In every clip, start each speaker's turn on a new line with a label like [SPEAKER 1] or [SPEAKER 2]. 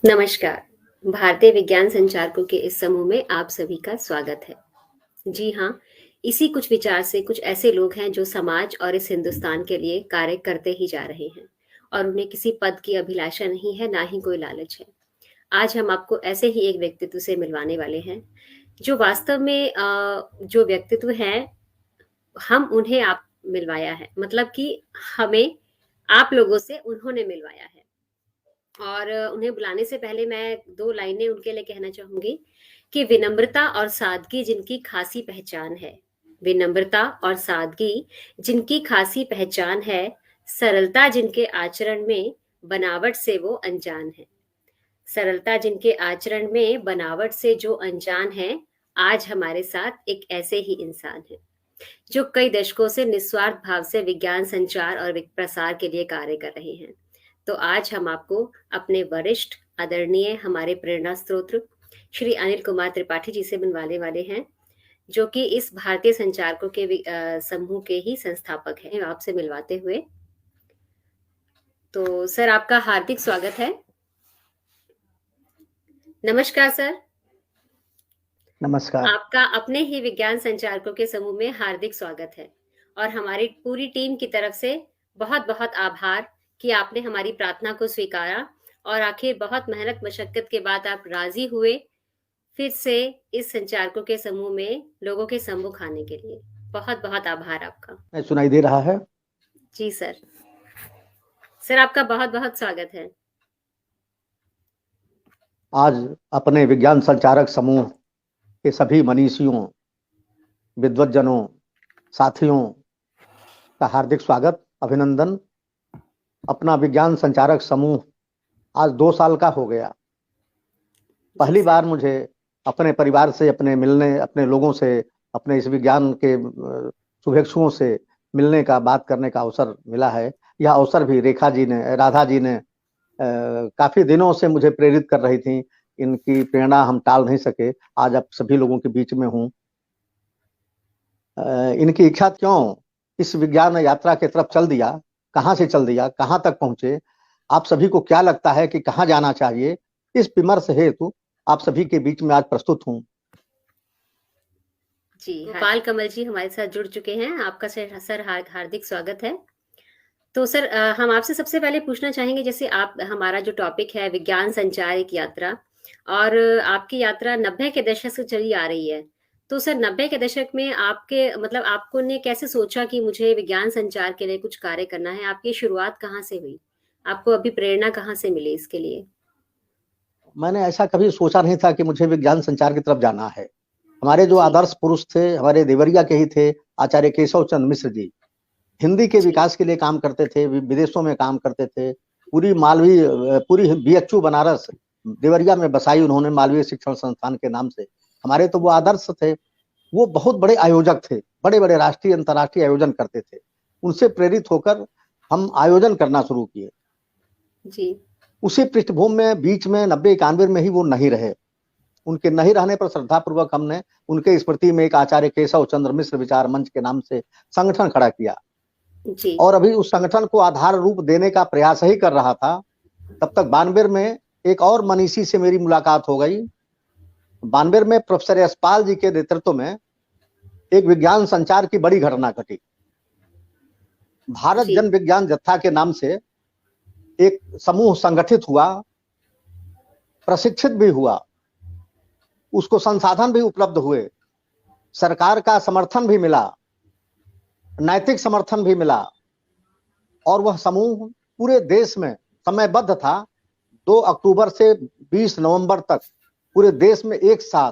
[SPEAKER 1] नमस्कार। भारतीय विज्ञान संचारकों के इस समूह में आप सभी का स्वागत है। जी हाँ, इसी कुछ विचार से कुछ ऐसे लोग हैं जो समाज और इस हिंदुस्तान के लिए कार्य करते ही जा रहे हैं और उन्हें किसी पद की अभिलाषा नहीं है, ना ही कोई लालच है। आज हम आपको ऐसे ही एक व्यक्तित्व से मिलवाने वाले हैं, जो वास्तव में जो व्यक्तित्व हैं, हम उन्हें आप मिलवाया है। मतलब कि हमें आप लोगों से उन्होंने मिलवाया है। और उन्हें बुलाने से पहले मैं 2 लाइनें उनके लिए कहना चाहूँगी कि विनम्रता और सादगी जिनकी ख़ासी पहचान है, विनम्रता और सादगी जिनकी ख़ासी पहचान है, सरलता जिनके आचरण में, बनावट से वो अनजान है। सरलता जिनके आचरण में, बनावट से जो अनजान है, आज हमारे साथ एक ऐसे ही इंसान हैं, जो कई दशकों से निस्वार्थ भाव से विज्ञान संचार और प्रसार के लिए कार्य कर रहे हैं। तो आज हम आपको अपने वरिष्ठ आदरणीय हमारे प्रेरणा स्रोत श्री अनिल कुमार त्रिपाठी जी से मिलवाने वाले हैं, जो कि इस भारतीय संचारकों के समूह के ही संस्थापक हैं। आपसे मिलवाते हुए तो सर, आपका हार्दिक स्वागत है। नमस्कार सर।
[SPEAKER 2] नमस्कार।
[SPEAKER 1] आपका अपने ही विज्ञान संचारकों के समूह में हार्दिक स्वागत है और हमारी पूरी टीम की तरफ से बहुत-बहुत आभार कि आपने हमारी प्रार्थना को स्वीकारा और आखिर बहुत मेहनत मशक्कत के बाद आप राजी हुए फिर से इस संचारकों के समूह में लोगों के सम्मुख आने के लिए। बहुत-बहुत आभार आपका।
[SPEAKER 2] सुनाई दे रहा है?
[SPEAKER 1] जी सर। सर, आपका बहुत-बहुत स्वागत है।
[SPEAKER 2] आज अपने विज्ञान संचारक समूह के सभी मनीषियों, विद्वज्जनों, साथियों का हार्दिक स्वागत, अभिनंदन। अपना विज्ञान संचारक समूह आज 2 साल का हो गया। पहली बार मुझे अपने परिवार से, अपने लोगों से, अपने इस विज्ञान के शुभेच्छुओं से मिलने का, बात करने का अवसर मिला है। यह अवसर भी राधा जी ने काफी दिनों से मुझे प्रेरित कर रही थी। इनकी प्रेरणा हम टाल नहीं सके। आज आप सभी लोगों के बीच में हूँ। इनकी इच्छा क्यों इस विज्ञान यात्रा की तरफ चल दिया, कहाँ से चल दिया, कहाँ तक पहुंचे, आप सभी को क्या लगता है कि कहाँ जाना चाहिए, इस विमर्श हेतु आप सभी के बीच में आज प्रस्तुत हूँ।
[SPEAKER 1] जी, गोपाल कमल जी हमारे साथ जुड़ चुके हैं। आपका सर हार्दिक स्वागत है। तो सर, हम आपसे सबसे पहले पूछना चाहेंगे, जैसे आप, हमारा जो टॉपिक है विज्ञान संचार एक यात्रा, और आपकी यात्रा 90 के दशक से चली आ रही है। तो सर, 90 के दशक में आपके मतलब आपको ने कैसे सोचा कि मुझे विज्ञान संचार के लिए कुछ कार्य करना है? आपकी शुरुआत कहाँ से हुई? आपको अभी प्रेरणा कहाँ से मिली इसके लिए?
[SPEAKER 2] मैंने ऐसा कभी सोचा नहीं था कि मुझे विज्ञान संचार की तरफ जाना है। हमारे जो
[SPEAKER 1] जी,
[SPEAKER 2] आदर्श पुरुष थे, हमारे देवरिया के ही थे, आचार्य केशव चंद्र मिश्र जी। हिंदी के
[SPEAKER 1] जी,
[SPEAKER 2] विकास के लिए काम करते थे, विदेशों में काम करते थे। पूरी बीएचयू बनारस देवरिया में बसाई उन्होंने, मालवीय शिक्षण संस्थान के नाम से। हमारे तो वो आदर्श थे। वो बहुत बड़े आयोजक थे, बड़े बड़े राष्ट्रीय अंतर्राष्ट्रीय आयोजन करते थे। उनसे प्रेरित होकर हम आयोजन करना शुरू किए।
[SPEAKER 1] जी,
[SPEAKER 2] उसी पृष्ठभूमि में बीच में 90-91 में ही वो नहीं रहे। उनके नहीं रहने पर श्रद्धापूर्वक हमने उनके स्मृति में एक आचार्य केशव चंद्र मिश्र विचार मंच के नाम से संगठन खड़ा किया।
[SPEAKER 1] जी,
[SPEAKER 2] और अभी उस संगठन को आधार रूप देने का प्रयास ही कर रहा था। तब तक 92 में एक और मनीषी से मेरी मुलाकात हो गई। 92 में प्रोफेसर यशपाल जी के नेतृत्व में एक विज्ञान संचार की बड़ी घटना घटी। भारत
[SPEAKER 1] जी,
[SPEAKER 2] जन विज्ञान जत्था के नाम से एक समूह संगठित हुआ, प्रशिक्षित भी हुआ, उसको संसाधन भी उपलब्ध हुए, सरकार का समर्थन भी मिला, नैतिक समर्थन भी मिला, और वह समूह पूरे देश में समयबद्ध था। 2 अक्टूबर से 20 नवंबर तक पूरे देश में एक साथ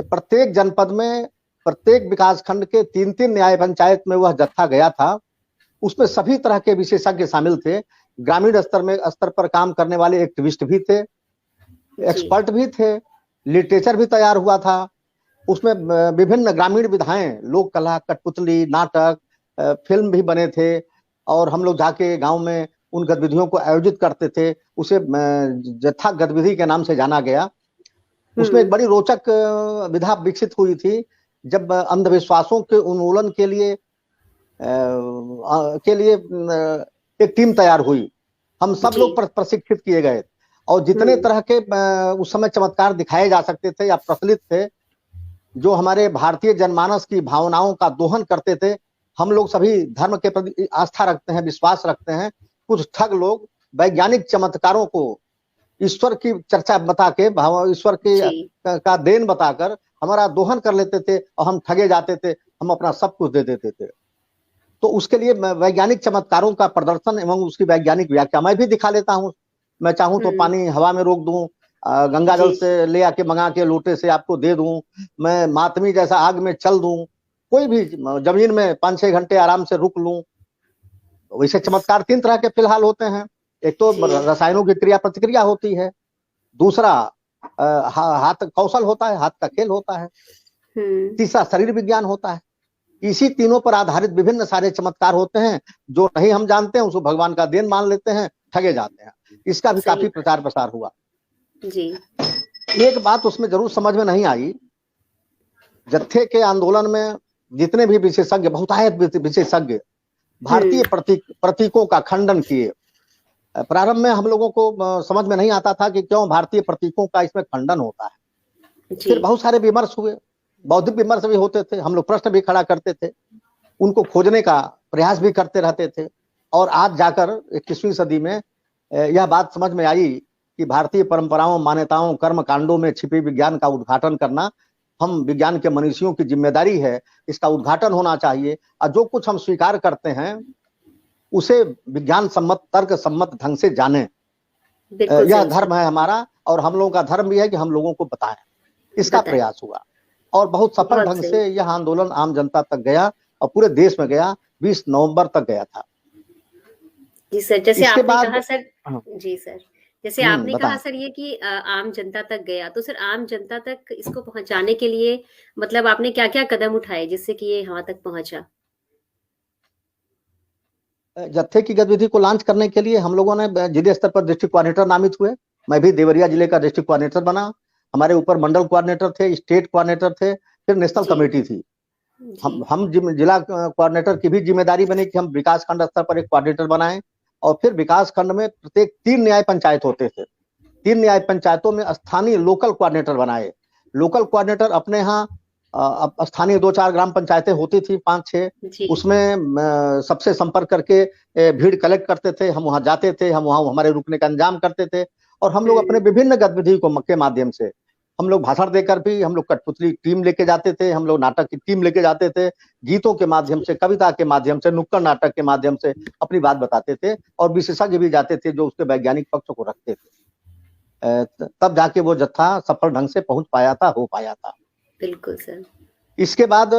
[SPEAKER 2] प्रत्येक जनपद में, प्रत्येक विकास खंड के 3-3 न्याय पंचायत में वह जत्था गया था। उसमें सभी तरह के विशेषज्ञ शामिल थे। ग्रामीण स्तर पर काम करने वाले एक्टिविस्ट भी थे, एक्सपर्ट भी थे, लिटरेचर भी तैयार हुआ था। उसमें विभिन्न ग्रामीण विधाएं, लोक कला, कठपुतली, नाटक, फिल्म भी बने थे। और हम लोग जाके गांव में उन गतिविधियों को आयोजित करते थे। उसे जत्था गतिविधि के नाम से जाना गया। उसमें एक बड़ी रोचक विधा विकसित हुई थी, जब अंधविश्वासों के उन्मूलन के लिए एक टीम तैयार हुई। हम सब लोग प्रशिक्षित किए गए और जितने तरह के उस समय चमत्कार दिखाए जा सकते थे या प्रचलित थे, जो हमारे भारतीय जनमानस की भावनाओं का दोहन करते थे। हम लोग सभी धर्म के प्रति आस्था रखते हैं, विश्वास रखते हैं। कुछ ठग लोग वैज्ञानिक चमत्कारों को ईश्वर की चर्चा बता के, ईश्वर की का देन बताकर हमारा दोहन कर लेते थे और हम ठगे जाते थे, हम अपना सब कुछ दे देते थे। तो उसके लिए वैज्ञानिक चमत्कारों का प्रदर्शन एवं उसकी वैज्ञानिक व्याख्या मैं भी दिखा लेता हूँ। मैं चाहूं तो पानी हवा में रोक दूं, गंगा जल से ले आके मंगा के लोटे से आपको दे दूं, मैं मातमी जैसा आग में चल दूं, कोई भी जमीन में 5-6 घंटे आराम से रुक लूं। वैसे चमत्कार 3 तरह के फिलहाल होते हैं। एक तो रसायनों की क्रिया प्रतिक्रिया होती है, दूसरा हाथ कौशल होता है, हाथ का खेल होता है, तीसरा शरीर विज्ञान होता है। इसी तीनों पर आधारित विभिन्न सारे चमत्कार होते हैं। जो नहीं हम जानते हैं उसको भगवान का देन मान लेते हैं, ठगे जाते हैं। इसका भी काफी प्रचार प्रसार हुआ
[SPEAKER 1] जी।
[SPEAKER 2] एक बात उसमें जरूर समझ में नहीं आई, जत्थे के आंदोलन में जितने भी विशेषज्ञ, बहुतायत विशेषज्ञ भारतीय प्रतीकों का खंडन किए। प्रारंभ में हम लोगों को समझ में नहीं आता था कि क्यों भारतीय प्रतीकों का इसमें खंडन होता है। फिर बहुत सारे विमर्श हुए, बौद्धिक विमर्श भी होते थे, हम लोग प्रश्न भी खड़ा करते थे, उनको खोजने का प्रयास भी करते रहते थे। और आज जाकर 21वीं सदी में यह बात समझ में आई कि भारतीय परंपराओं, मान्यताओं, कर्म कांडों में छिपे विज्ञान का उद्घाटन करना हम विज्ञान के मनुष्यों की जिम्मेदारी है। इसका उद्घाटन होना चाहिए और जो कुछ हम स्वीकार करते हैं उसे विज्ञान सम्मत, तर्क सम्मत ढंग से जाने। यह धर्म है हमारा और हम लोगों का धर्म भी है कि हम लोगों को बताएं। इसका प्रयास हुआ और बहुत सफल ढंग से यह आंदोलन आम जनता तक गया और पूरे देश में गया। 20 नवंबर तक गया था।
[SPEAKER 1] जी सर, जैसे आपने कहा सर, जी सर, जैसे आपने कहा सर ये कि आम जनता तक गया, तो सर आम जनता तक इसको पहुंचाने के लिए मतलब आपने क्या क्या कदम उठाए जिससे कि ये वहां तक पहुंचा?
[SPEAKER 2] जत्थे की गतिविधि को लॉन्च करने के लिए हम लोगों ने जिले स्तर पर डिस्ट्रिक्ट कोऑर्डिनेटर नामित हुए। मैं भी देवरिया जिले का डिस्ट्रिक्ट कोऑर्डिनेटर बना। हमारे ऊपर मंडल कोऑर्डिनेटर थे, स्टेट कोऑर्डिनेटर थे, फिर नेशनल कमेटी थी। हम जिला कोऑर्डिनेटर की भी जिम्मेदारी बनी कि हम विकास खंड स्तर पर एक कोऑर्डिनेटर बनाएं और फिर विकास खंड में प्रत्येक 3 न्याय पंचायत होते थे। 3 न्याय पंचायतों में स्थानीय लोकल कोऑर्डिनेटर बनाए। लोकल कोऑर्डिनेटर अपने यहाँ स्थानीय 2-4 ग्राम पंचायतें होती थी, 5-6, उसमें सबसे संपर्क करके भीड़ कलेक्ट करते थे। हम वहां जाते थे, हम वहां हमारे रुकने का इंतजाम करते थे और हम लोग अपने विभिन्न गतिविधि को के माध्यम से, हम लोग भाषण देकर भी, हम लोग कठपुतली टीम लेके जाते थे, हम लोग नाटक की टीम लेके जाते थे, गीतों के माध्यम से, कविता के माध्यम से, नुक्कड़ नाटक के माध्यम से अपनी बात बताते थे और विशेषज्ञ भी जाते थे जो उसके वैज्ञानिक पक्ष को रखते थे। तब जाके वो जत्था सफल ढंग से पहुंच पाया था, हो पाया था।
[SPEAKER 1] बिल्कुल सर। इसके
[SPEAKER 2] बाद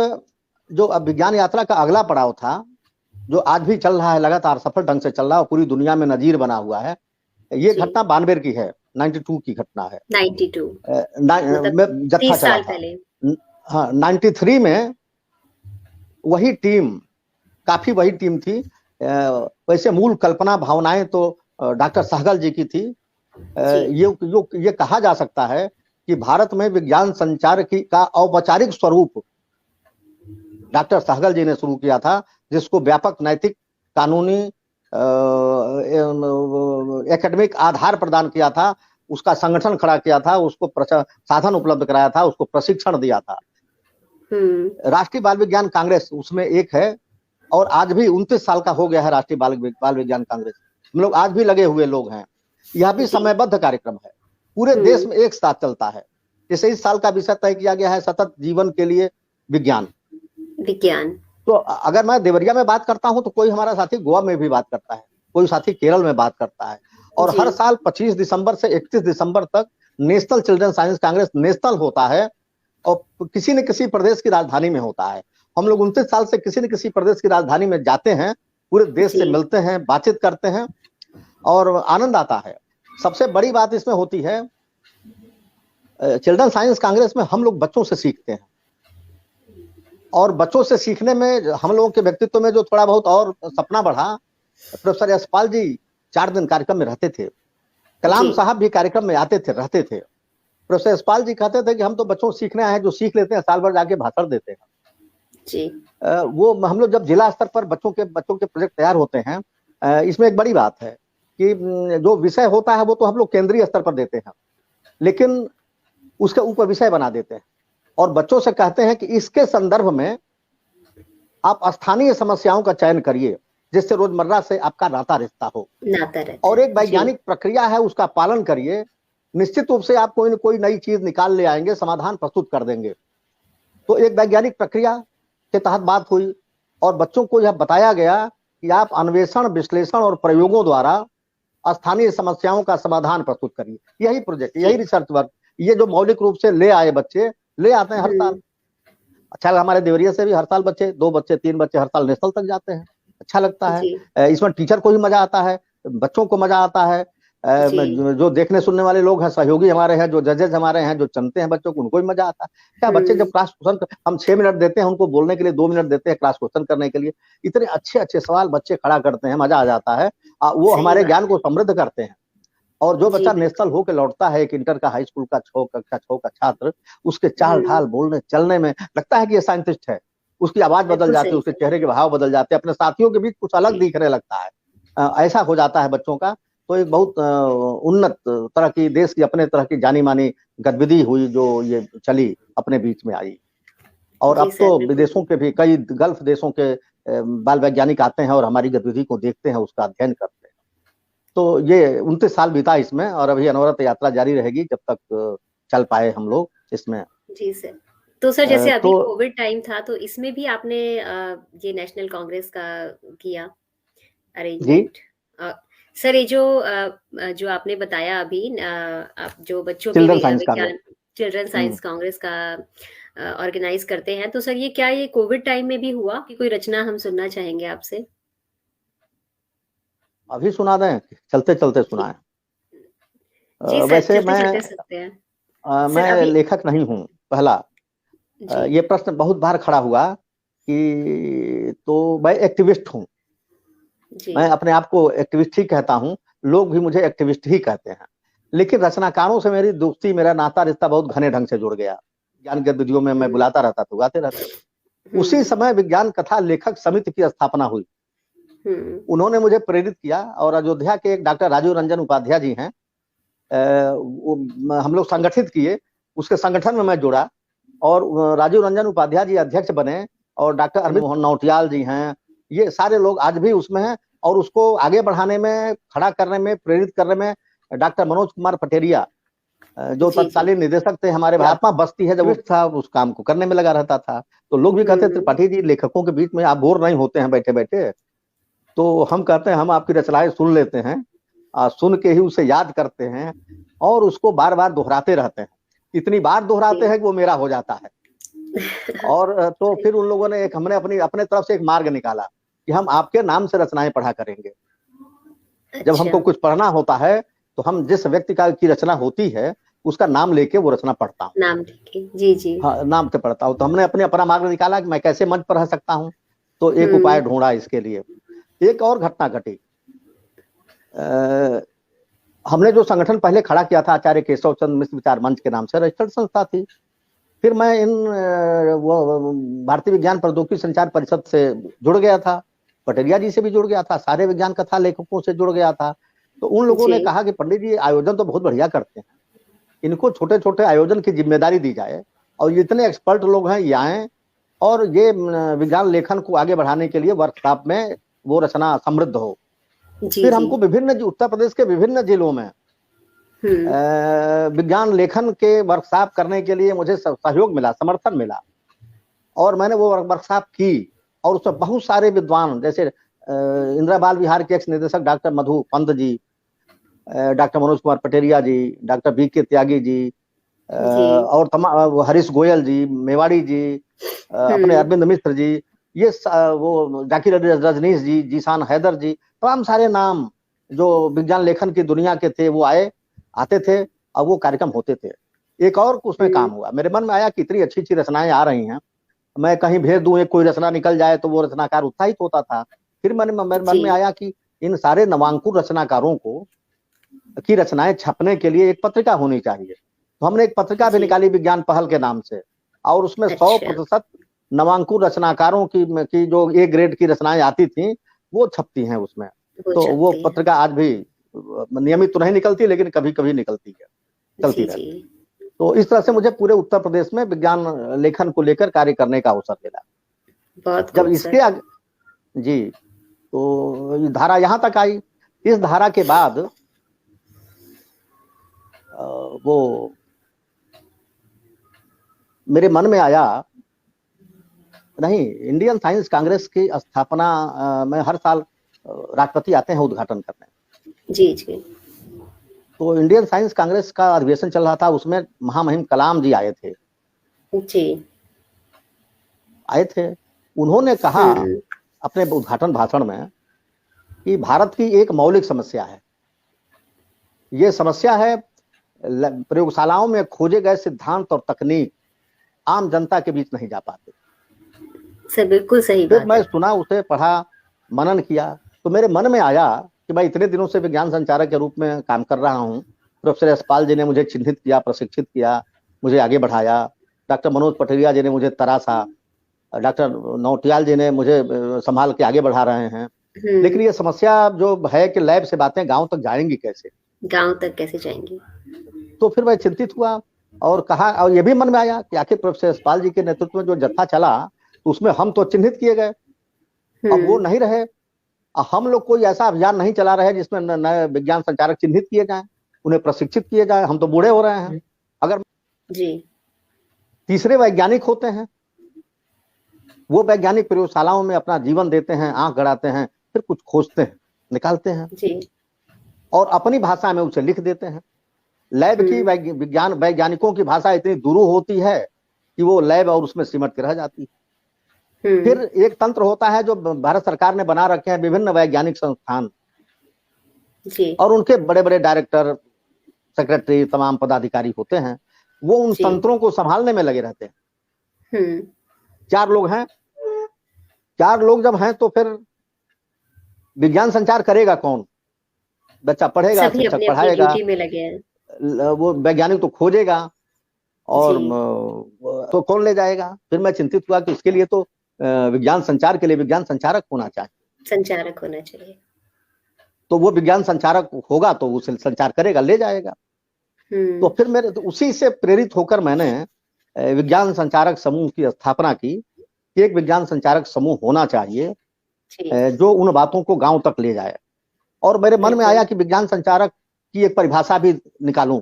[SPEAKER 2] जो अब विज्ञान यात्रा का अगला पड़ाव था, जो आज भी चल रहा है, लगातार सफल ढंग से चल रहा है और पूरी दुनिया में नजीर बना हुआ है। ये घटना 92 की है, 92 की घटना है।
[SPEAKER 1] 92
[SPEAKER 2] में जत्था चला था। हाँ, 93 में वही टीम, काफी वही टीम थी। वैसे मूल कल्पना भावनाएं तो डॉक्टर सहगल जी की थी। ये कहा जा सकता है कि भारत में विज्ञान संचार का औपचारिक स्वरूप डॉक्टर सहगल जी ने शुरू किया था, जिसको व्यापक नैतिक, कानूनी, एकेडमिक आधार प्रदान किया था, उसका संगठन खड़ा किया था, उसको साधन उपलब्ध कराया था, उसको प्रशिक्षण दिया था। राष्ट्रीय बाल विज्ञान कांग्रेस उसमें एक है और आज भी 29 साल का हो गया है राष्ट्रीय बाल विज्ञान कांग्रेस। हम लोग आज भी लगे हुए लोग हैं। यह भी समयबद्ध कार्यक्रम है, पूरे देश में एक साथ चलता है। जैसे इस साल का विषय तय किया गया है, सतत जीवन के लिए विज्ञान। तो अगर मैं देवरिया में बात करता हूं तो कोई हमारा साथी गोवा में भी बात करता है, कोई साथी केरल में बात करता है। और हर साल 25 दिसंबर से 31 दिसंबर तक national children science Congress national होता है और किसी न किसी प्रदेश की राजधानी में होता है। हम लोग 29 साल से किसी न किसी प्रदेश की राजधानी में जाते हैं, पूरे देश से मिलते हैं, बातचीत करते हैं और आनंद आता है। सबसे बड़ी बात इसमें होती है, चिल्ड्रन साइंस कांग्रेस में हम लोग बच्चों से सीखते हैं और बच्चों से सीखने में हम लोगों के व्यक्तित्व में जो थोड़ा बहुत और सपना बढ़ा, प्रोफेसर यशपाल जी 4 दिन कार्यक्रम में रहते थे, कलाम साहब भी कार्यक्रम में आते थे, रहते थे। प्रोफेसर यशपाल जी कहते थे कि हम तो बच्चों सीखने आए हैं, जो सीख लेते हैं साल भर जाके भाषण देते हैं। वो हम लोग जब जिला स्तर पर बच्चों के प्रोजेक्ट तैयार होते हैं, इसमें एक बड़ी बात है कि जो विषय होता है वो तो हम लोग केंद्रीय स्तर पर देते हैं, लेकिन उसके ऊपर विषय बना देते हैं और बच्चों से कहते हैं कि इसके संदर्भ में आप स्थानीय समस्याओं का चयन करिए जिससे रोजमर्रा से आपका नाता रिश्ता हो,
[SPEAKER 1] नाता रहता
[SPEAKER 2] और
[SPEAKER 1] है।
[SPEAKER 2] एक वैज्ञानिक प्रक्रिया है उसका पालन करिए। निश्चित रूप से आप कोई न कोई नई चीज निकाल ले आएंगे, समाधान प्रस्तुत कर देंगे। तो एक वैज्ञानिक प्रक्रिया के तहत बात हुई और बच्चों को यह बताया गया कि आप अन्वेषण, विश्लेषण और प्रयोगों द्वारा स्थानीय समस्याओं का समाधान प्रस्तुत करिए। यही प्रोजेक्ट, यही रिसर्च वर्क, ये जो मौलिक रूप से ले आए बच्चे, ले आते हैं हर साल। अच्छा, हमारे देवरिया से भी हर साल बच्चे, 2 बच्चे 3 बच्चे हर साल नेशनल तक जाते हैं। अच्छा लगता है। इसमें टीचर को भी मजा आता है, बच्चों को मजा आता है। जो देखने सुनने वाले लोग हैं, सहयोगी हमारे हैं, जो जजेज हमारे हैं, जो चुनते हैं बच्चों को, उनको भी मजा आता है। क्या बच्चे जब क्लास क्वेश्चन, हम 6 मिनट देते हैं उनको बोलने के लिए, 2 मिनट देते हैं क्लास क्वेश्चन करने के लिए, इतने अच्छे अच्छे सवाल बच्चे खड़ा करते हैं, मजा आ जाता है। वो हमारे ज्ञान को समृद्ध करते हैं। और जो बच्चा नेशनल होकर लौटता है, एक इंटर का, हाई स्कूल का, कक्षा 6 का छात्र, उसके चाल ढाल, बोलने चलने में लगता है कि ये साइंटिस्ट है। उसकी आवाज बदल जाती है, उसके चेहरे के भाव बदल जाते हैं, अपने साथियों के बीच कुछ अलग दिखने लगता है। ऐसा हो जाता है बच्चों का। तो एक बहुत उन्नत तरह की, देश की अपने तरह की जानी मानी गतिविधि हुई जो ये चली, अपने बीच में आई। और अब तो विदेशों के भी, कई गल्फ देशों के बाल वैज्ञानिक आते हैं और हमारी गतिविधि को देखते हैं, उसका अध्ययन करते हैं। तो ये 29 साल बीता इसमें, और अभी अनवरत यात्रा जारी रहेगी जब तक चल पाए हम लोग इसमें।
[SPEAKER 1] जी सर। तो सर, जैसे अभी कोविड टाइम था, तो इसमें भी आपने ये नेशनल कांग्रेस का किया अरेंजमेंट? सर, ये जो आपने बताया अभी, आप जो बच्चों के चिल्ड्रन साइंस कांग्रेस का ऑर्गेनाइज करते हैं, तो सर ये क्या ये कोविड टाइम में भी हुआ कि कोई रचना हम सुनना चाहेंगे आपसे?
[SPEAKER 2] अभी सुना दें, चलते चलते सुनाएं?
[SPEAKER 1] जी सर,
[SPEAKER 2] वैसे
[SPEAKER 1] चलते सकते हैं।
[SPEAKER 2] मैं लेखक नहीं हूँ, पहला। ये प्रश्न बहुत बार खड़ा हुआ कि, तो मैं एक्टिविस्ट हूँ। मैं अपने आप को एक्टिविस्ट ही कहता हूँ, लोग भी मुझे एक्टिविस्ट ही कहते हैं। लेकिन रचनाकारों से मेरी दोस्ती, मेरा नाता रिश्ता बहुत घने ढंग से जुड़ गया। ज्ञान गतिविधियों में मैं बुलाता रहता तो गाते रहते। उसी समय विज्ञान कथा लेखक समिति की स्थापना हुई। उन्होंने मुझे प्रेरित किया, और अयोध्या के एक डॉक्टर राजीव रंजन उपाध्याय जी हैं, हम लोग संगठित किए, उसके संगठन में मैं जुड़ा, और राजीव रंजन उपाध्याय जी अध्यक्ष बने, और डॉक्टर अरविंद मोहन नौटियाल जी हैं, ये सारे लोग आज भी उसमें हैं। और उसको आगे बढ़ाने में, खड़ा करने में, प्रेरित करने में डॉक्टर मनोज कुमार पटेरिया, जो तत्कालीन निदेशक थे हमारे, महात्मा बस्ती है, जब वो था उस काम को करने में लगा रहता था। तो लोग भी कहते थे, त्रिपाठी जी लेखकों के बीच में आप बोर नहीं होते हैं बैठे बैठे? तो हम कहते हैं, हम आपकी रचनाएं सुन लेते हैं, सुन के ही उसे याद करते हैं और उसको बार बार दोहराते रहते हैं। इतनी बार दोहराते हैं कि वो मेरा हो जाता है। और तो फिर उन लोगों ने हमने अपने तरफ से एक मार्ग निकाला कि हम आपके नाम से रचनाएं पढ़ा करेंगे। जब हमको कुछ पढ़ना होता है तो हम जिस व्यक्ति की रचना होती है उसका नाम लेके वो रचना पढ़ता हूँ।
[SPEAKER 1] नाम लेके? जी जी।
[SPEAKER 2] हाँ, नाम से पढ़ता हूँ। तो हमने अपना मार्ग निकाला कि मैं कैसे मंच पर रह सकता हूँ। तो एक उपाय ढूंढा इसके लिए। एक और घटना घटी। हमने जो संगठन पहले खड़ा किया था, आचार्य केशव चंद्र मिश्र विचार मंच के नाम से, रजिस्टर्ड संस्था थी। फिर मैं भारतीय विज्ञान प्रौद्योगिकी संचार परिषद से जुड़ गया था, पटेरिया जी से भी जुड़ गया था, सारे विज्ञान कथा लेखकों से जुड़ गया था। तो उन लोगों ने कहा कि पंडित जी आयोजन तो बहुत बढ़िया करते हैं, इनको छोटे छोटे आयोजन की जिम्मेदारी दी जाए, और इतने एक्सपर्ट लोग हैं, ये आए और ये विज्ञान लेखन को आगे बढ़ाने के लिए वर्कशॉप में वो रचना समृद्ध हो। फिर हमको विभिन्न उत्तर प्रदेश के विभिन्न जिलों में विज्ञान लेखन के वर्कशॉप करने के लिए मुझे सहयोग मिला, समर्थन मिला, और मैंने वो वर्कशॉप की। और उसमें बहुत सारे विद्वान, जैसे इंदिरा बाल विहार के एक्स निदेशक डॉक्टर मधु पंत जी, डॉक्टर मनोज कुमार पटेरिया जी, डॉक्टर BK त्यागी जी, और हरीश गोयल जी, मेवाड़ी जी, अपने अरविंद मिश्र जी, ये वो जाकिर रजनीश जी, जीशान हैदर जी, तमाम सारे नाम जो विज्ञान लेखन की दुनिया के थे वो आते थे और वो कार्यक्रम होते थे। एक और उसमें काम हुआ, मेरे मन में आया कि इतनी अच्छी अच्छी रचनाएं आ रही हैं, मैं कहीं भेज दूं, एक कोई रचना निकल जाए तो वो रचनाकार उत्साहित होता था। फिर मेरे मन में आया कि इन सारे नवांकुर रचनाकारों की रचनाएं छपने के लिए एक पत्रिका होनी चाहिए। तो हमने एक पत्रिका भी निकाली विज्ञान पहल के नाम से, और उसमें 100% नवांकुर रचनाकारों की जो A ग्रेड की रचनाएं आती थी वो छपती हैं उसमें। तो वो पत्रिका आज भी नियमित तो नहीं निकलती, लेकिन कभी कभी निकलती है, चलती
[SPEAKER 1] जी,
[SPEAKER 2] रहती है।
[SPEAKER 1] जी।
[SPEAKER 2] तो इस तरह से मुझे पूरे उत्तर प्रदेश में विज्ञान लेखन को लेकर कार्य करने का अवसर मिला।
[SPEAKER 1] बहुत
[SPEAKER 2] जब
[SPEAKER 1] खूब
[SPEAKER 2] इसके
[SPEAKER 1] सर।
[SPEAKER 2] जी, तो ये धारा यहाँ तक आई। इस धारा के बाद वो मेरे मन में आया, नहीं, इंडियन साइंस कांग्रेस की स्थापना में हर साल राष्ट्रपति आते हैं उद्घाटन करने।
[SPEAKER 1] जी, जी।
[SPEAKER 2] तो इंडियन साइंस कांग्रेस का अधिवेशन चल रहा था, उसमें महामहिम कलाम जी आए थे।
[SPEAKER 1] जी।
[SPEAKER 2] उन्होंने कहा
[SPEAKER 1] हुँ।
[SPEAKER 2] अपने उद्घाटन भाषण में कि भारत की एक मौलिक समस्या है। ये समस्या है प्रयोगशालाओं में खोजे गए सिद्धांत और तकनीक आम जनता के बीच नहीं जा पाते।
[SPEAKER 1] सर बिल्कुल सही
[SPEAKER 2] फिर
[SPEAKER 1] बात
[SPEAKER 2] मैं
[SPEAKER 1] है।
[SPEAKER 2] सुना, उसे पढ़ा, मनन किया, तो मेरे मन में आया कि मैं इतने दिनों से विज्ञान संचारक के रूप में काम कर रहा हूँ। प्रोफेसर यशपाल जी ने मुझे चिन्हित किया, प्रशिक्षित किया, मुझे आगे बढ़ाया। डॉक्टर मनोज पटरिया जी ने मुझे तराशा, डॉक्टर नौटियाल जी ने मुझे संभाल के आगे बढ़ा रहे हैं। लेकिन ये समस्या जो है कि लैब से बातें गांव तक जाएंगी कैसे,
[SPEAKER 1] गाँव तक कैसे जाएँगी?
[SPEAKER 2] तो फिर मैं चिंतित हुआ और कहा, और ये भी मन में आया कि आखिर प्रोफेसर यशपाल जी के नेतृत्व में जो जत्था चला, तो उसमें हम तो चिन्हित किए गए, अब वो नहीं रहे। हम लोग कोई ऐसा अभियान नहीं चला रहे जिसमें नए विज्ञान संचारक चिन्हित किए जाएं, उन्हें प्रशिक्षित किए जाएं। हम तो बूढ़े हो रहे हैं। अगर
[SPEAKER 1] जी।
[SPEAKER 2] तीसरे वैज्ञानिक होते हैं, वो वैज्ञानिक प्रयोगशालाओं में अपना जीवन देते हैं, आंख गड़ाते हैं, फिर कुछ खोजते हैं, निकालते हैं
[SPEAKER 1] जी।
[SPEAKER 2] और अपनी भाषा में उसे लिख देते हैं। लैब की विज्ञान वैज्ञानिकों की भाषा इतनी दुरूह होती है कि वो लैब और उसमें सिमट के रह जाती है। फिर एक तंत्र होता है जो भारत सरकार ने बना रखे हैं, विभिन्न वैज्ञानिक संस्थान
[SPEAKER 1] जी।
[SPEAKER 2] और उनके बड़े बड़े डायरेक्टर, सेक्रेटरी, तमाम पदाधिकारी होते हैं, वो उन
[SPEAKER 1] जी।
[SPEAKER 2] तंत्रों को संभालने में लगे रहते हैं। 4 लोग हैं, 4 लोग जब हैं तो फिर विज्ञान संचार करेगा कौन? बच्चा पढ़ेगा,
[SPEAKER 1] सभी
[SPEAKER 2] शिक्षक
[SPEAKER 1] अपनी-अपनी
[SPEAKER 2] पढ़ाएगा,
[SPEAKER 1] ड्यूटी में लगे हैं।
[SPEAKER 2] वो वैज्ञानिक तो खोजेगा और
[SPEAKER 1] जी।
[SPEAKER 2] तो कौन ले जाएगा? फिर मैं चिंतित हुआ कि इसके लिए तो विज्ञान संचार के लिए विज्ञान संचारक होना चाहिए।
[SPEAKER 1] संचारक होना चाहिए।
[SPEAKER 2] तो वो विज्ञान संचारक होगा तो वो संचार करेगा, ले जाएगा। तो फिर मेरे तो उसी से प्रेरित होकर मैंने विज्ञान संचारक समूह की स्थापना की कि एक विज्ञान संचारक समूह होना चाहिए जो उन बातों को गांव तक ले जाए। और मेरे मन में आया कि विज्ञान संचारक की एक परिभाषा भी निकालूं।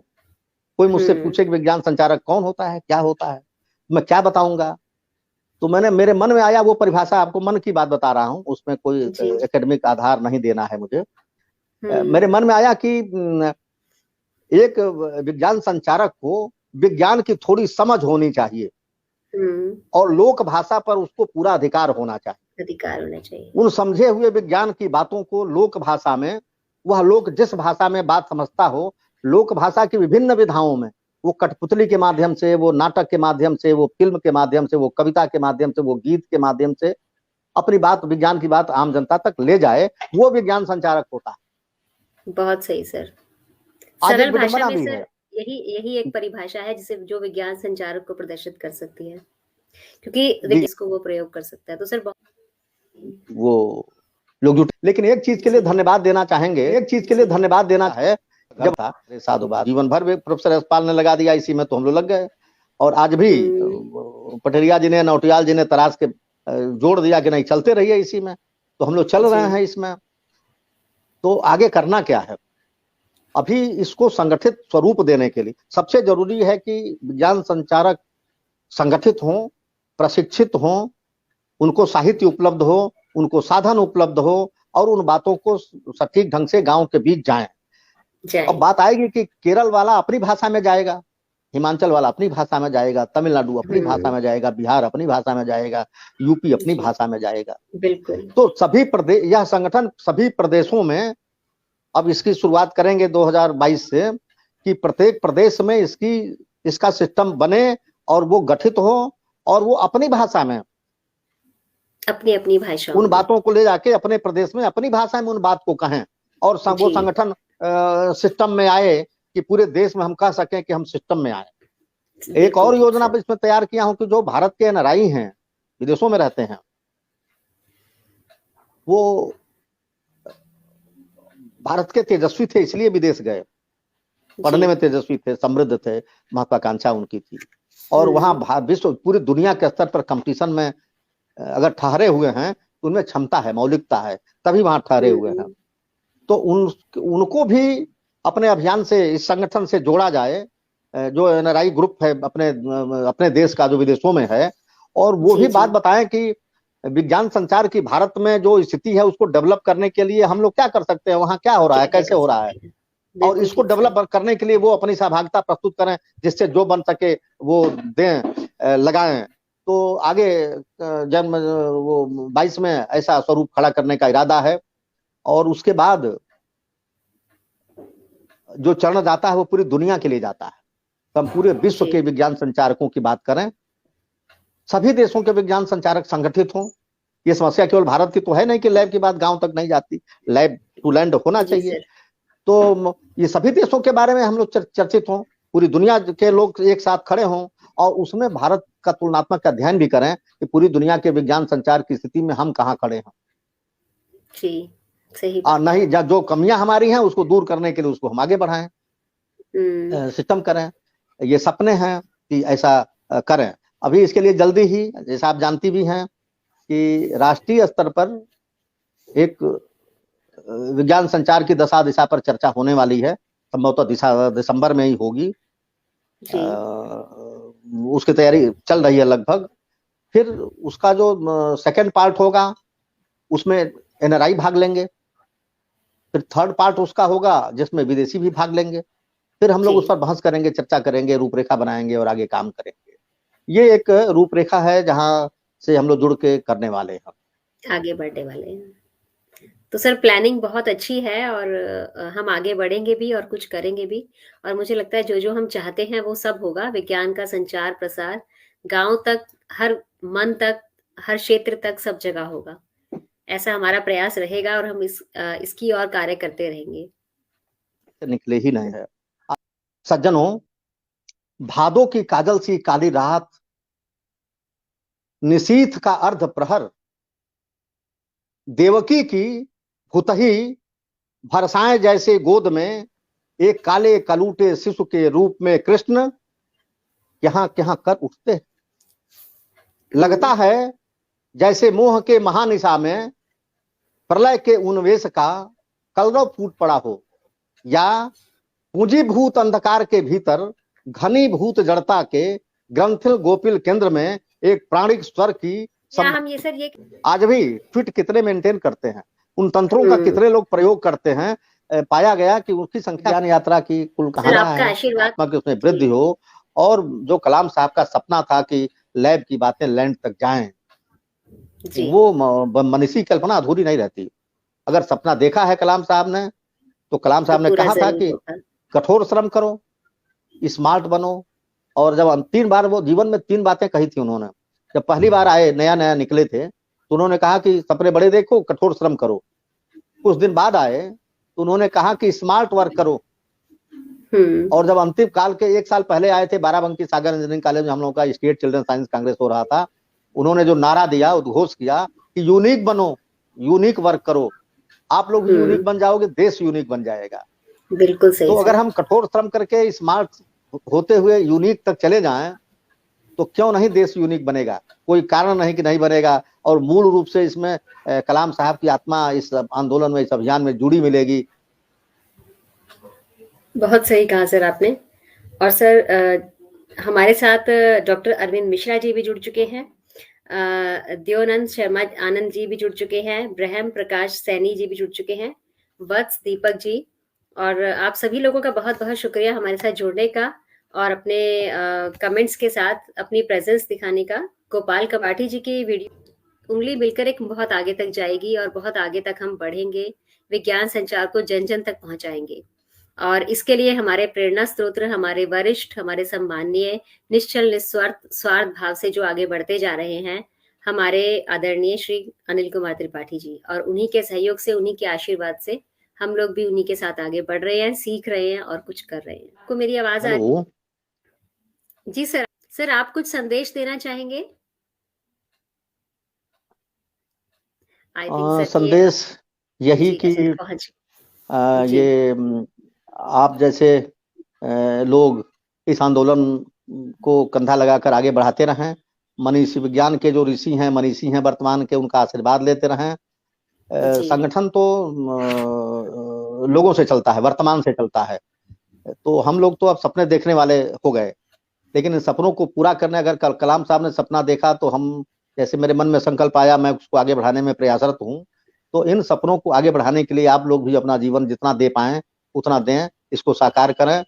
[SPEAKER 2] कोई मुझसे पूछे कि विज्ञान संचारक कौन होता है, क्या होता है, मैं क्या बताऊंगा? तो मेरे मन में आया वो परिभाषा, आपको मन की बात बता रहा हूं, उसमें कोई एकेडमिक आधार नहीं देना है मुझे। मेरे मन में आया कि एक विज्ञान संचारक को विज्ञान की थोड़ी समझ होनी चाहिए और लोक भाषा पर उसको पूरा अधिकार होना चाहिए। उन समझे हुए विज्ञान की बातों को लोक भाषा में, वह लोक जिस भाषा में बात समझता हो, लोक भाषा की विभिन्न विधाओं में, वो कठपुतली के माध्यम से, वो नाटक के माध्यम से, वो फिल्म के माध्यम से, वो कविता के माध्यम से, वो गीत के माध्यम से अपनी बात, विज्ञान की बात आम जनता तक ले जाए, वो विज्ञान संचारक होता है।
[SPEAKER 1] बहुत सही सर।
[SPEAKER 2] आज
[SPEAKER 1] सरल
[SPEAKER 2] एक
[SPEAKER 1] भाषा
[SPEAKER 2] विडंबना
[SPEAKER 1] में
[SPEAKER 2] भी
[SPEAKER 1] सर
[SPEAKER 2] है।
[SPEAKER 1] यही एक परिभाषा है जिसे जो विज्ञान संचारक को प्रदर्शित कर सकती है, क्योंकि इसको वो प्रयोग कर सकता है। तो सर
[SPEAKER 2] वो लोग जुटे, लेकिन एक चीज के लिए धन्यवाद देना चाहेंगे, एक चीज के लिए धन्यवाद देना है। जब था साधु बात, जीवन भर प्रोफेसर यशपाल ने लगा दिया इसी में, तो हम लोग लग गए। और आज भी पटरिया जी ने, नौटियाल जी ने तराश के जोड़ दिया कि नहीं, चलते रहिए इसी में, तो हम लोग चल रहे हैं इसमें। तो आगे करना क्या है? अभी इसको संगठित स्वरूप देने के लिए सबसे जरूरी है कि विज्ञान संचारक संगठित हों, प्रशिक्षित हों, उनको साहित्य उपलब्ध हो, उनको साधन उपलब्ध हो और उन बातों को सटीक ढंग से गांव के बीच जाएं। अब बात आएगी कि केरल वाला अपनी भाषा में जाएगा, हिमाचल वाला अपनी भाषा में जाएगा, तमिलनाडु अपनी भाषा में जाएगा, बिहार अपनी भाषा में जाएगा, यूपी अपनी भाषा में जाएगा।
[SPEAKER 1] बिल्कुल।
[SPEAKER 2] तो सभी प्रदेश, यह संगठन सभी प्रदेशों में, अब इसकी शुरुआत करेंगे 2022 से, कि प्रत्येक प्रदेश में इसका सिस्टम बने और वो गठित हो और वो अपनी भाषा में,
[SPEAKER 1] अपनी भाषा,
[SPEAKER 2] उन बातों को ले जाके अपने प्रदेश में अपनी भाषा में उन बात को कहें और वो संगठन सिस्टम में आए कि पूरे देश में हम कह सकें कि हम सिस्टम में आए। एक और योजना इसमें तैयार किया हूं कि जो भारत के एनआरआई हैं, विदेशों में रहते हैं, वो भारत के तेजस्वी थे इसलिए विदेश गए, पढ़ने में तेजस्वी थे, समृद्ध थे, महत्वाकांक्षा उनकी थी। और वहां विश्व पूरी दुनिया के स्तर पर कंपटीशन में अगर ठहरे हुए हैं तो उनमें क्षमता है, मौलिकता है, तभी वहां ठहरे हुए हैं। तो उनको भी अपने अभियान से, इस संगठन से जोड़ा जाए, जो एनआरआई ग्रुप है अपने देश का जो विदेशों में है, और वो भी बात बताएं कि विज्ञान संचार की भारत में जो स्थिति है उसको डेवलप करने के लिए हम लोग क्या कर सकते हैं, वहां क्या हो रहा है, कैसे हो रहा है, और इसको डेवलप करने के लिए वो अपनी सहभागिता प्रस्तुत करें, जिससे जो बन सके वो दें, लगाएं। तो आगे जन्म वो 22 में ऐसा स्वरूप खड़ा करने का इरादा है। और उसके बाद जो चरण जाता है वो पूरी दुनिया के लिए जाता है। तो हम पूरे विश्व के विज्ञान संचारकों की बात करें, सभी देशों के विज्ञान संचारक संगठित हों। ये समस्या केवल भारत की तो है नहीं कि लैब की बात गांव तक नहीं जाती, लैब टू लैंड होना चाहिए। तो ये सभी देशों के बारे में हम लोग चर्चित हों, पूरी दुनिया के लोग एक साथ खड़े हों, और उसमें भारत का तुलनात्मक अध्ययन भी करें कि पूरी दुनिया के विज्ञान संचार की स्थिति में हम कहाँ खड़े हैं।
[SPEAKER 1] जी, सही
[SPEAKER 2] और नहीं, जो कमियां हमारी हैं उसको दूर करने के लिए उसको हम आगे बढ़ाएं, सिस्टम करें। ये सपने हैं कि ऐसा करें। अभी इसके लिए जल्दी ही, जैसा आप जानती भी हैं कि राष्ट्रीय स्तर पर एक विज्ञान संचार की दशा दिशा पर चर्चा होने वाली है, संभवतः दिसंबर में ही होगी। उसकी तैयारी चल रही है लगभग। फिर उसका जो सेकंड पार्ट होगा उसमें एनआरआई भाग लेंगे, फिर थर्ड पार्ट उसका होगा जिसमें विदेशी भी भाग लेंगे। फिर हम लोग उस पर बहस करेंगे, चर्चा करेंगे, रूपरेखा बनाएंगे और आगे काम करेंगे। ये एक रूपरेखा है जहां से हम लोग जुड़ के करने वाले हैं,
[SPEAKER 1] आगे बढ़ने वाले हैं। तो सर प्लानिंग बहुत अच्छी है, और हम आगे बढ़ेंगे भी और कुछ करेंगे भी, और मुझे लगता है जो हम चाहते हैं वो सब होगा। विज्ञान का संचार प्रसार गांव तक, हर मन तक, हर क्षेत्र तक, सब जगह होगा। ऐसा हमारा प्रयास रहेगा और हम इसकी और कार्य करते रहेंगे।
[SPEAKER 2] निकले ही नहीं है। सज्जनों, भादों की काजल सी काली रात, निशीथ का अर्ध प्रहर, देवकी की भुतही भरसाएं जैसे गोद में, एक काले कलूटे शिशु के रूप में कृष्ण यहाँ यहाँ कर उठते। लगता है जैसे मोह के महानिशा में प्रलय के उन्वेष का कलरव फूट पड़ा हो, या पूंजीभूत अंधकार के भीतर घनीभूत जड़ता के ग्रंथिल गोपिल केंद्र में एक प्राणिक स्वर की
[SPEAKER 1] हम ये
[SPEAKER 2] आज भी फिट कितने मेंटेन करते हैं, उन तंत्रों का कितने लोग प्रयोग करते हैं। पाया गया कि उसकी संख्या ज्ञान यात्रा की कुल कहां है, आत्मा की उसमें वृद्धि हो। और जो कलाम साहब का सपना था कि लैब की बातें लैंड तक जाएं, वो मनीषी कल्पना अधूरी नहीं रहती। अगर सपना देखा है कलाम साहब ने, तो कलाम साहब ने कहा था कि कठोर श्रम करो, स्मार्ट बनो। और जब 3 बार, वो जीवन में 3 बातें कही थी उन्होंने। जब पहली बार आए, नया नया निकले थे, तो उन्होंने कहा कि सपने बड़े देखो, कठोर श्रम करो। कुछ दिन बाद आए तो उन्होंने कहा कि स्मार्ट वर्क करो। और जब अंतिम काल के 1 साल पहले आए थे, बाराबंकी सागर इंजीनियरिंग कॉलेज में हम लोगों का स्टेट चिल्ड्रन साइंस कांग्रेस हो रहा था, उन्होंने जो नारा दिया, उद्घोष किया कि यूनिक बनो, यूनिक वर्क करो। आप लोग यूनिक बन जाओगे, देश यूनिक बन जाएगा।
[SPEAKER 1] बिल्कुल सही।
[SPEAKER 2] तो अगर हम कठोर श्रम करके स्मार्ट होते हुए यूनिक तक चले जाएं, तो क्यों नहीं देश यूनिक बनेगा। कोई कारण नहीं कि नहीं बनेगा। और मूल रूप से इसमें कलाम साहब की आत्मा इस आंदोलन में, इस अभियान में जुड़ी मिलेगी।
[SPEAKER 1] बहुत सही कहा सर आपने। और सर हमारे साथ डॉक्टर अरविंद मिश्रा जी भी जुड़ चुके हैं, देवानंद शर्मा आनंद जी भी जुड़ चुके हैं, ब्रह्म प्रकाश सैनी जी भी जुड़ चुके हैं, वत्स दीपक जी, और आप सभी लोगों का बहुत बहुत शुक्रिया हमारे साथ जुड़ने का और अपने कमेंट्स के साथ अपनी प्रेजेंस दिखाने का। गोपाल कपाठी जी की वीडियो उंगली मिलकर एक बहुत आगे तक जाएगी और बहुत आगे तक हम बढ़ेंगे, विज्ञान संचार को जन जन तक पहुंचाएंगे। और इसके लिए हमारे प्रेरणा स्रोत, हमारे वरिष्ठ, हमारे सम्माननीय, निश्चल निस्वार्थ स्वार्थ भाव से जो आगे बढ़ते जा रहे हैं, हमारे आदरणीय श्री अनिल कुमार त्रिपाठी जी, और उन्हीं के सहयोग से, उन्हीं के आशीर्वाद से हम लोग भी उन्हीं के साथ आगे बढ़ रहे हैं, सीख रहे हैं और कुछ कर रहे हैं। आपको मेरी आवाज आ रही है? जी सर। सर आप कुछ संदेश देना चाहेंगे?
[SPEAKER 2] संदेश यही कि
[SPEAKER 1] जी,
[SPEAKER 2] ये आप जैसे लोग इस आंदोलन को कंधा लगाकर आगे बढ़ाते रहें। मनीषी विज्ञान के जो ऋषि हैं, मनीषी हैं वर्तमान के, उनका आशीर्वाद लेते रहें।
[SPEAKER 1] जी,
[SPEAKER 2] संगठन तो लोगों से चलता है, वर्तमान से चलता है। तो हम लोग तो अब सपने देखने वाले हो गए, लेकिन इन सपनों को पूरा करने, अगर कलाम साहब ने सपना देखा तो हम, जैसे मेरे मन में संकल्प आया, मैं उसको आगे बढ़ाने में प्रयासरत हूँ। तो इन सपनों को आगे बढ़ाने के लिए आप लोग भी अपना जीवन जितना दे पाएं उतना दें, इसको साकार करें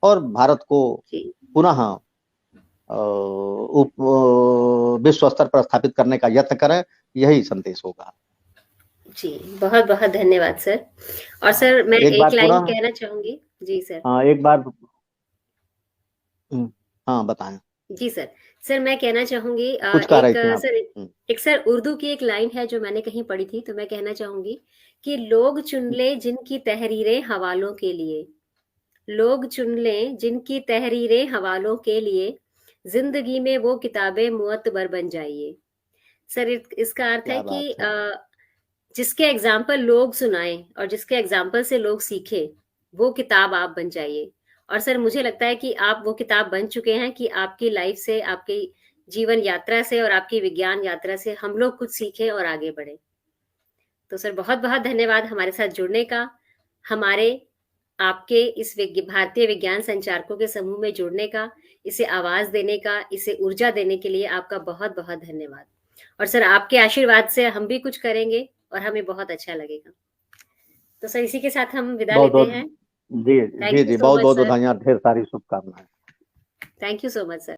[SPEAKER 2] और भारत को
[SPEAKER 1] जी,
[SPEAKER 2] पुनः विश्व स्तर पर स्थापित करने का यत्न करें। यही संदेश होगा।
[SPEAKER 1] जी। बहुत-बहुत धन्यवाद सर। और सर मैं
[SPEAKER 2] एक
[SPEAKER 1] एक
[SPEAKER 2] बार
[SPEAKER 1] लाइन
[SPEAKER 2] पुनः,
[SPEAKER 1] कहना चाहूँगी। जी सर।
[SPEAKER 2] हाँ एक बार, हाँ बताएं।
[SPEAKER 1] जी सर। सर मैं कहना चाहूँगी
[SPEAKER 2] कुछ कह रही
[SPEAKER 1] एक
[SPEAKER 2] थी आप।
[SPEAKER 1] सर एक सर उर्दू की एक लाइन है जो मैंने कहीं पढ़ी थी, तो मैं कहना चाहूँगी कि लोग चुन ले जिनकी तहरीरें हवालों के लिए, लोग चुन लें जिनकी तहरीरें हवालों के लिए, ज़िंदगी में वो किताबें मुअत्तर बन जाइए। सर इसका अर्थ है
[SPEAKER 2] क्या
[SPEAKER 1] कि
[SPEAKER 2] बात है।
[SPEAKER 1] जिसके एग्जाम्पल लोग सुनाएं और जिसके एग्जाम्पल से लोग सीखे, वो किताब आप बन जाइए। और सर मुझे लगता है कि आप वो किताब बन चुके हैं कि आपकी लाइफ से, आपकी जीवन यात्रा से और आपकी विज्ञान यात्रा से हम लोग कुछ सीखे और आगे बढ़े। तो सर बहुत बहुत धन्यवाद हमारे साथ जुड़ने का, हमारे आपके इस भारतीय विज्ञान संचारकों के समूह में जुड़ने का, इसे आवाज देने का, इसे ऊर्जा देने के लिए आपका बहुत बहुत धन्यवाद। और सर आपके आशीर्वाद से हम भी कुछ करेंगे और हमें बहुत अच्छा लगेगा। तो सर इसी के साथ हम विदा
[SPEAKER 2] बहुत
[SPEAKER 1] लेते
[SPEAKER 2] बहुत
[SPEAKER 1] हैं।
[SPEAKER 2] जी,
[SPEAKER 1] थैंक
[SPEAKER 2] जी
[SPEAKER 1] यू
[SPEAKER 2] जी,
[SPEAKER 1] सो
[SPEAKER 2] बहुत
[SPEAKER 1] मच
[SPEAKER 2] बहुत
[SPEAKER 1] सर।
[SPEAKER 2] धन्यवाद, ढेर सारी शुभकामनाएं।
[SPEAKER 1] Thank you so much sir.